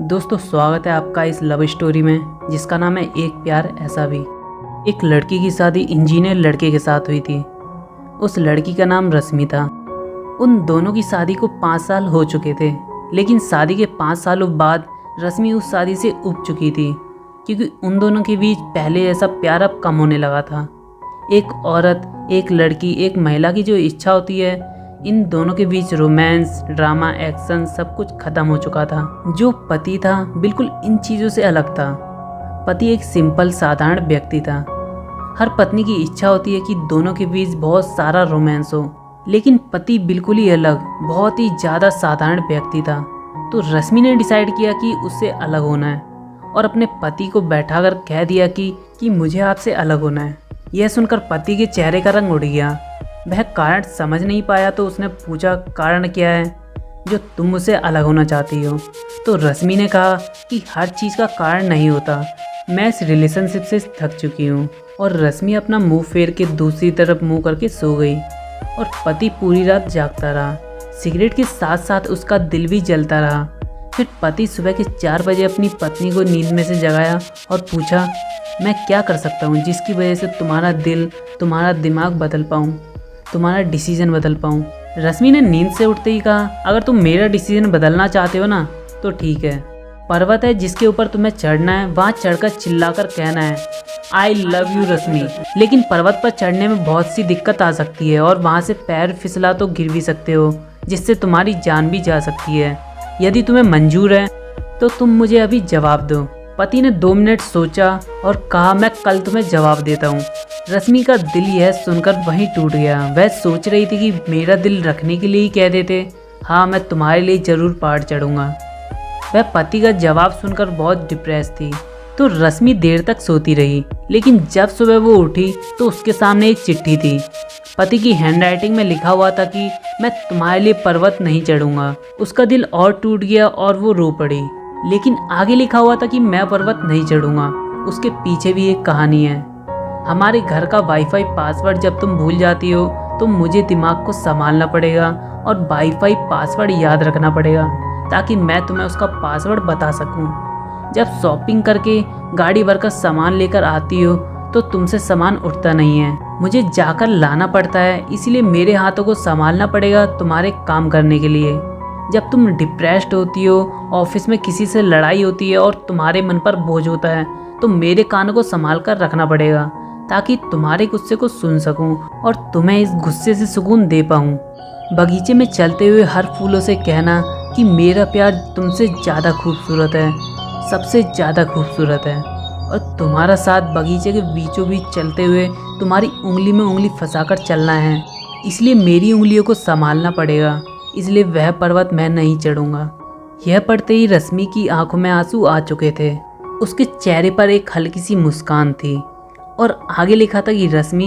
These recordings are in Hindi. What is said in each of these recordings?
दोस्तों स्वागत है आपका इस लव स्टोरी में जिसका नाम है एक प्यार ऐसा भी। एक लड़की की शादी इंजीनियर लड़के के साथ हुई थी। उस लड़की का नाम रश्मि था। उन दोनों की शादी को 5 साल हो चुके थे, लेकिन शादी के 5 सालों बाद रश्मि उस शादी से उब चुकी थी क्योंकि उन दोनों के बीच पहले जैसा प्यार अब कम होने लगा था। एक औरत, एक लड़की, एक महिला की जो इच्छा होती है, इन दोनों के बीच रोमांस, ड्रामा, एक्शन सब कुछ खत्म हो चुका था। जो पति था बिल्कुल इन चीज़ों से अलग था। पति एक सिंपल साधारण व्यक्ति था। हर पत्नी की इच्छा होती है कि दोनों के बीच बहुत सारा रोमांस हो, लेकिन पति बिल्कुल ही अलग, बहुत ही ज़्यादा साधारण व्यक्ति था। तो रश्मि ने डिसाइड किया कि उससे अलग होना है और अपने पति को बैठाकर कह दिया कि मुझे आपसे अलग होना है। यह सुनकर पति के चेहरे का रंग उड़ गया। वह कारण समझ नहीं पाया तो उसने पूछा, कारण क्या है जो तुम मुझसे अलग होना चाहती हो? तो रश्मि ने कहा कि हर चीज़ का कारण नहीं होता, मैं इस रिलेशनशिप से थक चुकी हूँ। और रश्मि अपना मुंह फेर के दूसरी तरफ मुंह करके सो गई और पति पूरी रात जागता रहा। सिगरेट के साथ साथ उसका दिल भी जलता रहा। फिर पति सुबह के 4 बजे अपनी पत्नी को नींद में से जगाया और पूछा, मैं क्या कर सकता हूँ जिसकी वजह से तुम्हारा दिल, तुम्हारा दिमाग बदल पाऊँ, तुम्हारा डिसीजन बदल पाऊँ? रश्मि ने नींद से उठते ही कहा, अगर तुम मेरा डिसीजन बदलना चाहते हो ना तो ठीक है। पर्वत है जिसके ऊपर तुम्हें चढ़ना है, वहाँ चढ़कर चिल्लाकर कहना है आई लव यू रश्मि। लेकिन पर्वत पर चढ़ने में बहुत सी दिक्कत आ सकती है और वहाँ से पैर फिसला तो गिर भी सकते हो, जिससे तुम्हारी जान भी जा सकती है। यदि तुम्हें मंजूर है तो तुम मुझे अभी जवाब दो। पति ने 2 मिनट सोचा और कहा, मैं कल तुम्हें जवाब देता हूँ। रश्मि का दिल यह सुनकर वहीं टूट गया। वह सोच रही थी कि मेरा दिल रखने के लिए ही कह देते, हाँ मैं तुम्हारे लिए ज़रूर पहाड़ चढ़ूँगा। वह पति का जवाब सुनकर बहुत डिप्रेस थी। तो रश्मि देर तक सोती रही, लेकिन जब सुबह वो उठी तो उसके सामने एक चिट्ठी थी। पति की हैंडराइटिंग में लिखा हुआ था कि मैं तुम्हारे लिए पर्वत नहीं चढ़ूँगा। उसका दिल और टूट गया और वो रो पड़ी। लेकिन आगे लिखा हुआ था कि मैं पर्वत नहीं चढ़ूँगा। उसके पीछे भी एक कहानी है। हमारे घर का वाईफाई पासवर्ड जब तुम भूल जाती हो तो मुझे दिमाग को संभालना पड़ेगा और वाईफाई पासवर्ड याद रखना पड़ेगा ताकि मैं तुम्हें उसका पासवर्ड बता सकूं। जब शॉपिंग करके गाड़ी भरकर सामान लेकर आती हो तो तुमसे सामान उठता नहीं है, मुझे जाकर लाना पड़ता है, इसलिए मेरे हाथों को संभालना पड़ेगा तुम्हारे काम करने के लिए। जब तुम डिप्रेस्ड होती हो, ऑफिस में किसी से लड़ाई होती है और तुम्हारे मन पर बोझ होता है तो मेरे कानों को संभाल कर रखना पड़ेगा ताकि तुम्हारे गुस्से को सुन सकूं और तुम्हें इस गुस्से से सुकून दे पाऊं। बगीचे में चलते हुए हर फूलों से कहना कि मेरा प्यार तुमसे ज़्यादा खूबसूरत है, सबसे ज़्यादा खूबसूरत है। और तुम्हारा साथ बगीचे के बीचों बीच चलते हुए तुम्हारी उंगली में उंगली फंसाकर चलना है, इसलिए मेरी उंगलियों को संभालना पड़ेगा, इसलिए वह पर्वत मैं नहीं चढ़ूँगा। यह पढ़ते ही रश्मि की आंखों में आंसू आ चुके थे। उसके चेहरे पर एक हल्की सी मुस्कान थी और आगे लिखा था कि रश्मि,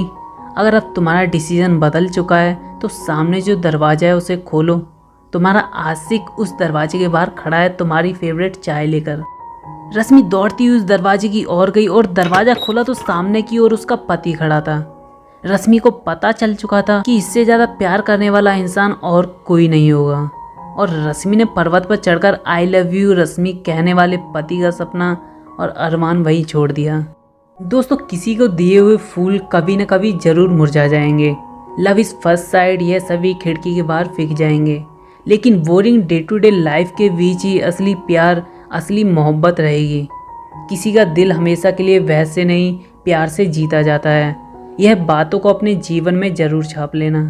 अगर अब तुम्हारा डिसीजन बदल चुका है तो सामने जो दरवाज़ा है उसे खोलो। तुम्हारा आशिक उस दरवाजे के बाहर खड़ा है तुम्हारी फेवरेट चाय लेकर। रश्मि दौड़ती हुई उस दरवाजे की ओर गई और दरवाज़ा खोला तो सामने की ओर उसका पति खड़ा था। रश्मि को पता चल चुका था कि इससे ज़्यादा प्यार करने वाला इंसान और कोई नहीं होगा और रश्मि ने पर्वत पर चढ़कर आई लव यू रश्मि कहने वाले पति का सपना और अरमान वही छोड़ दिया। दोस्तों, किसी को दिए हुए फूल कभी न कभी जरूर मुरझा जाएंगे। लव इज़ फर्स्ट साइड यह सभी खिड़की के बाहर फेंक जाएंगे, लेकिन boring day to day life के बीच ही असली प्यार, असली मोहब्बत रहेगी। किसी का दिल हमेशा के लिए वैसे नहीं, प्यार से जीता जाता है। यह बातों को अपने जीवन में ज़रूर छाप लेना।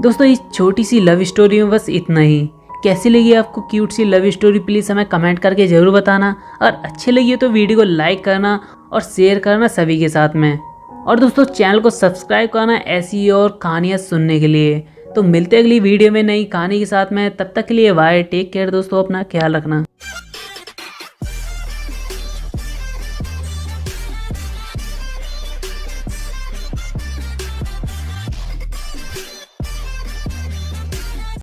दोस्तों, इस छोटी सी लव स्टोरी में बस इतना ही। कैसी लगी आपको क्यूट सी लव स्टोरी, प्लीज़ हमें कमेंट करके ज़रूर बताना। अगर अच्छी लगी हो तो वीडियो को लाइक करना और शेयर करना सभी के साथ में। और दोस्तों, चैनल को सब्सक्राइब करना ऐसी और कहानियाँ सुनने के लिए। तो मिलते हैं अगली वीडियो में नई कहानी के साथ में। तब तक के लिए बाय, टेक केयर दोस्तों, अपना ख्याल रखना।